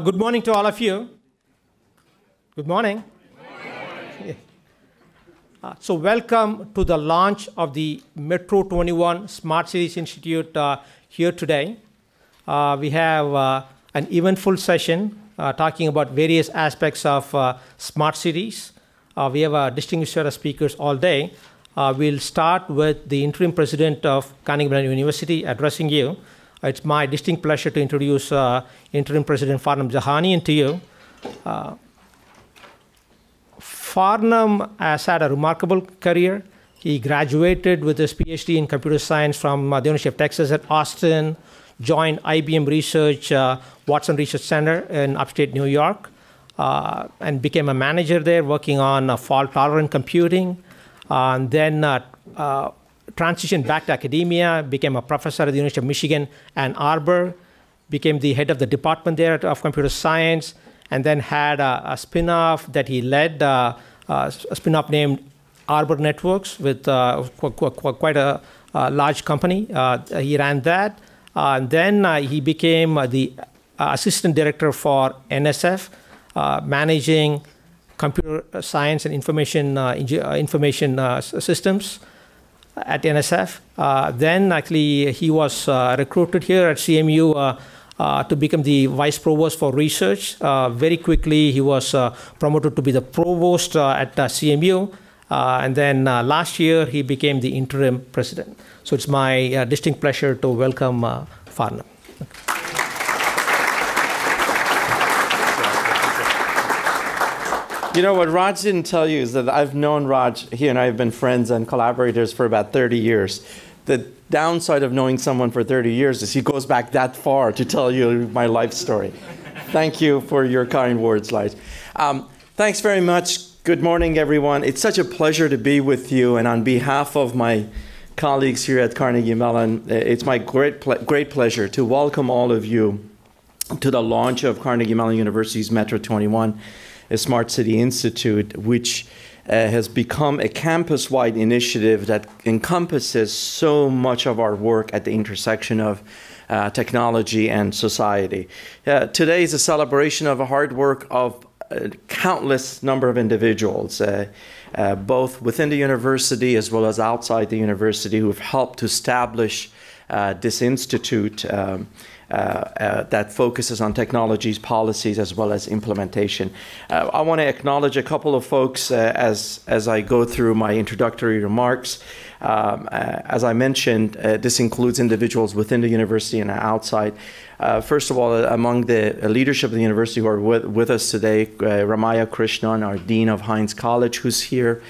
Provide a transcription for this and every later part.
Good morning to all of you. Good morning. Good morning. So welcome to the launch of the Metro21 Smart Cities Institute here today. We have an eventful session talking about various aspects of smart cities. We have a distinguished set of speakers all day. We'll start with the interim president of Carnegie Mellon University addressing you. It's my distinct pleasure to introduce interim president Farnam Jahanian to you. Farnam has had a remarkable career. He graduated with his PhD in computer science from the University of Texas at Austin, joined IBM Research, Watson Research Center in upstate New York, and became a manager there working on fault-tolerant computing. And then transitioned back to academia, became a professor at the University of Michigan, Ann Arbor, became the head of the department there of computer science, and then had a spin-off that he led, a spin-off named Arbor Networks with quite a large company. He ran that. And then he became the assistant director for NSF, managing computer science and information systems at NSF. Then actually he was recruited here at CMU to become the vice provost for research. Very quickly he was promoted to be the provost at CMU. And then last year he became the interim president. So it's my distinct pleasure to welcome Farnam. You know, what Raj didn't tell you is that I've known Raj, he and I have been friends and collaborators for about 30 years. The downside of knowing someone for 30 years is he goes back that far to tell you my life story. Thank you for your kind words, Raj. Thanks very much. Good morning, everyone. It's such a pleasure to be with you. And on behalf of my colleagues here at Carnegie Mellon, it's my great pleasure to welcome all of you to the launch of Carnegie Mellon University's Metro21 Smart City Institute, which has become a campus-wide initiative that encompasses so much of our work at the intersection of technology and society. Today is a celebration of the hard work of a countless number of individuals, both within the university as well as outside the university, who have helped to establish this institute that focuses on technologies, policies, as well as implementation. I want to acknowledge a couple of folks as I go through my introductory remarks. As I mentioned, this includes individuals within the university and outside. First of all, among the leadership of the university who are with us today, Ramaya Krishnan, our Dean of Hines College, who's here,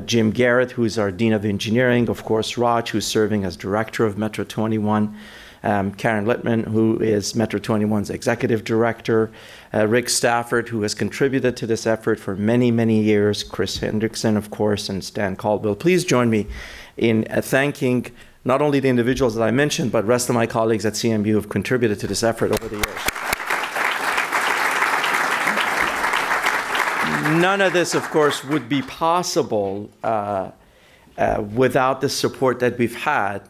Jim Garrett, who's our Dean of Engineering, of course, Raj, who's serving as Director of Metro21, Karen Littman, who is Metro21's Executive Director, Rick Stafford, who has contributed to this effort for many, many years, Chris Hendrickson, of course, and Stan Caldwell. Please join me in thanking not only the individuals that I mentioned, but the rest of my colleagues at CMU who have contributed to this effort over the years. None of this, of course, would be possible without the support that we've had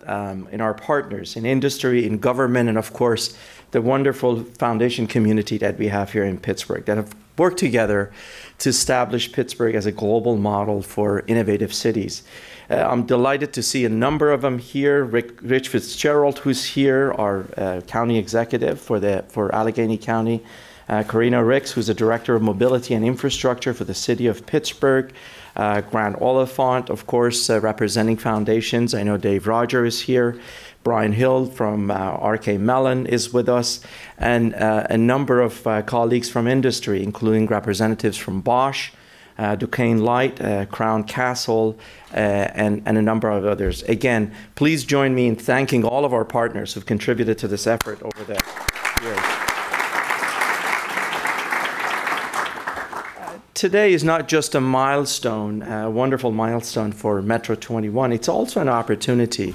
in our partners, in industry, in government, and of course, the wonderful foundation community that we have here in Pittsburgh that have worked together to establish Pittsburgh as a global model for innovative cities. I'm delighted to see a number of them here. Rich Fitzgerald, who's here, our county executive for Allegheny County. Karina Ricks, who's the Director of Mobility and Infrastructure for the City of Pittsburgh. Grant Oliphant, of course, representing foundations. I know Dave Roger is here. Brian Hill from RK Mellon is with us. And a number of colleagues from industry, including representatives from Bosch, Duquesne Light, Crown Castle, and a number of others. Again, please join me in thanking all of our partners who've contributed to this effort over the years. Today is not just a milestone, a wonderful milestone for Metro21. It's also an opportunity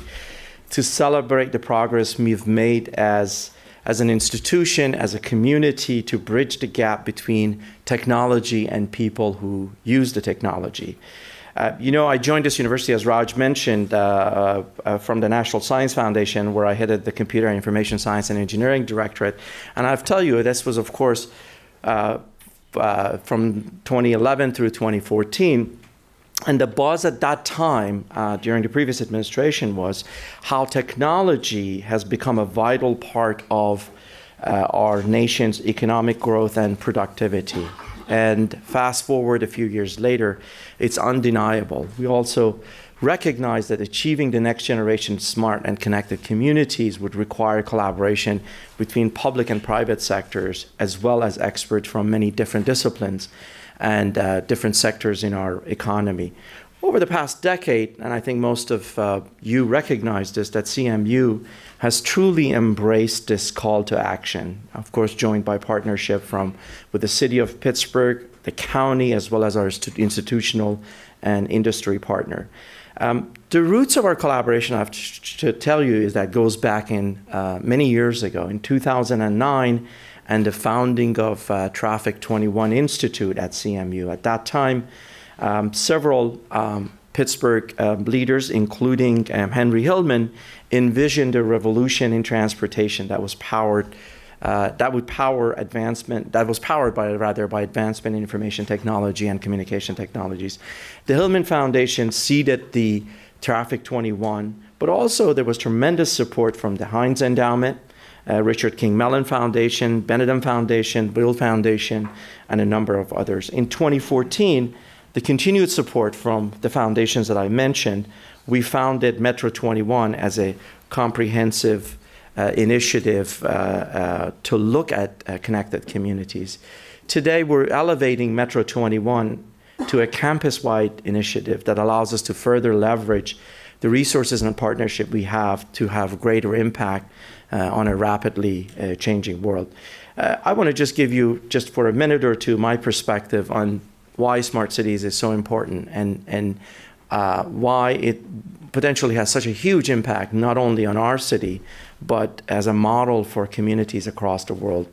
to celebrate the progress we've made as an institution, as a community, to bridge the gap between technology and people who use the technology. You know, I joined this university, as Raj mentioned, from the National Science Foundation, where I headed the Computer and Information Science and Engineering Directorate. And I'll tell you, this was, of course, from 2011 through 2014. And the buzz at that time, during the previous administration, was how technology has become a vital part of our nation's economic growth and productivity. And fast forward a few years later, it's undeniable. We also recognize that achieving the next generation smart and connected communities would require collaboration between public and private sectors, as well as experts from many different disciplines and different sectors in our economy. Over the past decade, and I think most of you recognize this, that CMU has truly embraced this call to action, of course joined by partnership with the city of Pittsburgh, the county, as well as our institutional and industry partner. The roots of our collaboration, I have to tell you, is that goes back in many years ago, in 2009, and the founding of Metro21 Institute at CMU. At that time, several Pittsburgh leaders, including Henry Hillman, envisioned a revolution in transportation that was powered by advancement in information technology and communication technologies. The Hillman Foundation seeded the Traffic 21, but also there was tremendous support from the Heinz Endowment, Richard King Mellon Foundation, Benedum Foundation, Bill Foundation, and a number of others. In 2014, the continued support from the foundations that I mentioned, we founded Metro21 as a comprehensive initiative to look at connected communities. Today, we're elevating Metro21 to a campus-wide initiative that allows us to further leverage the resources and partnership we have to have greater impact on a rapidly changing world. I want to just give you, just for a minute or two, my perspective on why smart cities is so important and why it potentially has such a huge impact, not only on our city, but as a model for communities across the world.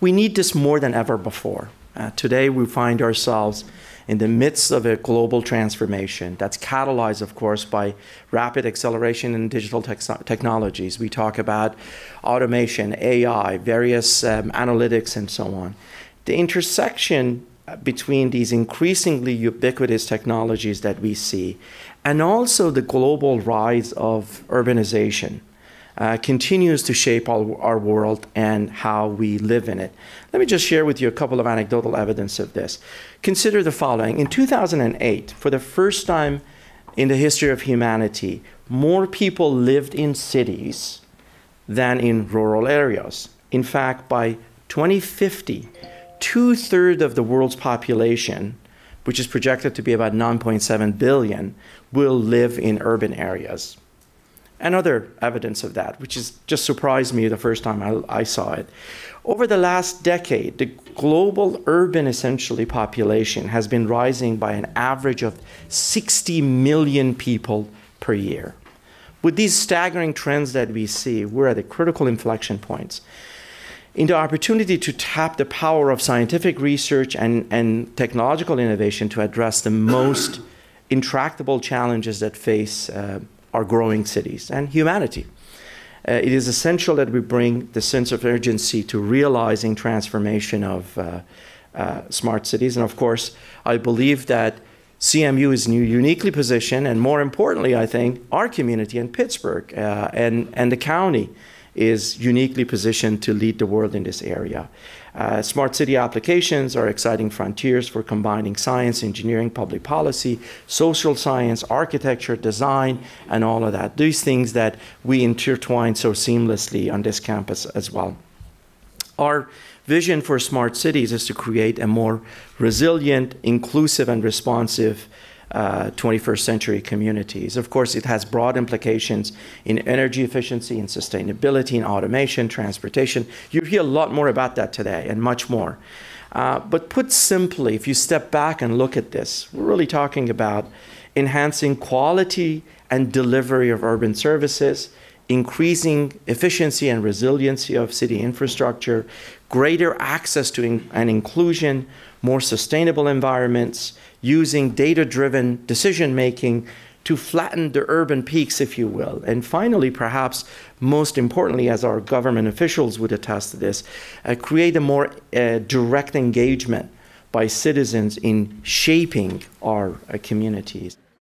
We need this more than ever before. Today, we find ourselves in the midst of a global transformation that's catalyzed, of course, by rapid acceleration in digital technologies. We talk about automation, AI, various analytics, and so on. The intersection between these increasingly ubiquitous technologies that we see and also the global rise of urbanization continues to shape our world and how we live in it. Let me just share with you a couple of anecdotal evidence of this. Consider the following. In 2008, for the first time in the history of humanity, more people lived in cities than in rural areas. In fact, by 2050, 2/3 of the world's population, which is projected to be about 9.7 billion, will live in urban areas. Another evidence of that, which is just surprised me the first time I saw it. Over the last decade, the global urban, essentially, population has been rising by an average of 60 million people per year. With these staggering trends that we see, we're at a critical inflection points in the opportunity to tap the power of scientific research and technological innovation to address the most intractable challenges that face our growing cities and humanity. It is essential that we bring the sense of urgency to realizing transformation of smart cities. And of course, I believe that CMU is uniquely positioned, and more importantly, I think, our community in Pittsburgh and the county is uniquely positioned to lead the world in this area. Smart city applications are exciting frontiers for combining science, engineering, public policy, social science, architecture, design, and all of that. These things that we intertwine so seamlessly on this campus as well. Our vision for smart cities is to create a more resilient, inclusive, and responsive 21st century communities. Of course, it has broad implications in energy efficiency, in sustainability, in automation, transportation. You'll hear a lot more about that today and much more. But put simply, if you step back and look at this, we're really talking about enhancing quality and delivery of urban services, increasing efficiency and resiliency of city infrastructure, greater access to and inclusion, more sustainable environments, using data-driven decision-making to flatten the urban peaks, if you will. And finally, perhaps most importantly, as our government officials would attest to this, create a more direct engagement by citizens in shaping our communities.